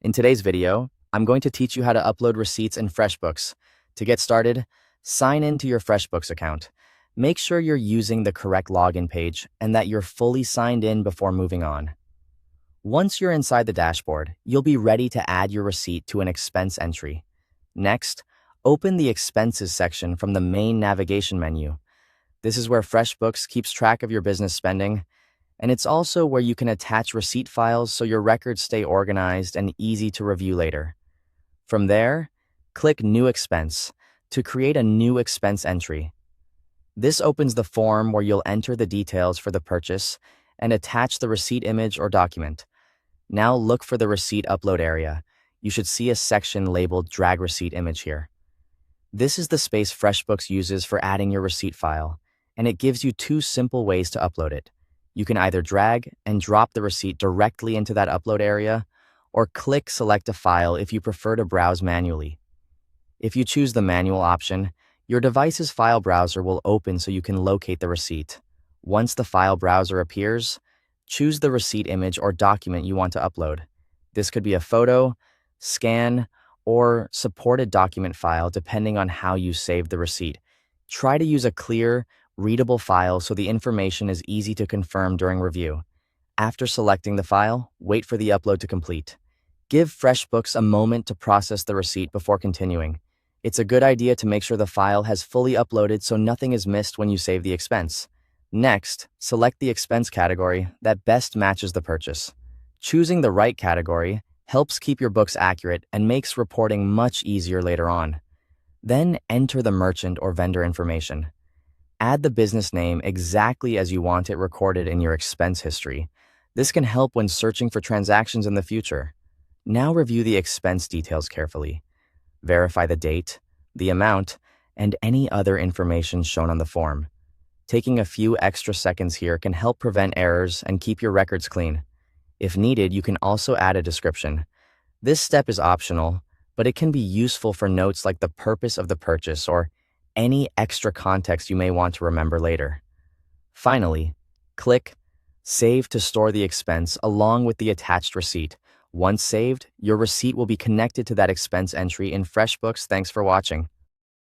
In today's video, I'm going to teach you how to upload receipts in FreshBooks. To get started, sign in to your FreshBooks account. Make sure you're using the correct login page and that you're fully signed in before moving on. Once you're inside the dashboard, you'll be ready to add your receipt to an expense entry. Next, open the Expenses section from the main navigation menu. This is where FreshBooks keeps track of your business spending, and it's also where you can attach receipt files so your records stay organized and easy to review later. From there, click New Expense to create a new expense entry. This opens the form where you'll enter the details for the purchase and attach the receipt image or document. Now look for the receipt upload area. You should see a section labeled Drag Receipt Image here. This is the space FreshBooks uses for adding your receipt file, and it gives you two simple ways to upload it. You can either drag and drop the receipt directly into that upload area, or click Select a File if you prefer to browse manually. If you choose the manual option, your device's file browser will open so you can locate the receipt. Once the file browser appears, choose the receipt image or document you want to upload. This could be a photo, scan, or supported document file depending on how you saved the receipt. Try to use a clear, readable file so the information is easy to confirm during review. After selecting the file, wait for the upload to complete. Give FreshBooks a moment to process the receipt before continuing. It's a good idea to make sure the file has fully uploaded so nothing is missed when you save the expense. Next, select the expense category that best matches the purchase. Choosing the right category helps keep your books accurate and makes reporting much easier later on. Then enter the merchant or vendor information. Add the business name exactly as you want it recorded in your expense history. This can help when searching for transactions in the future. Now review the expense details carefully. Verify the date, the amount, and any other information shown on the form. Taking a few extra seconds here can help prevent errors and keep your records clean. If needed, you can also add a description. This step is optional, but it can be useful for notes like the purpose of the purchase or any extra context you may want to remember later. Finally, click Save to store the expense along with the attached receipt. Once saved, your receipt will be connected to that expense entry in FreshBooks. Thanks for watching.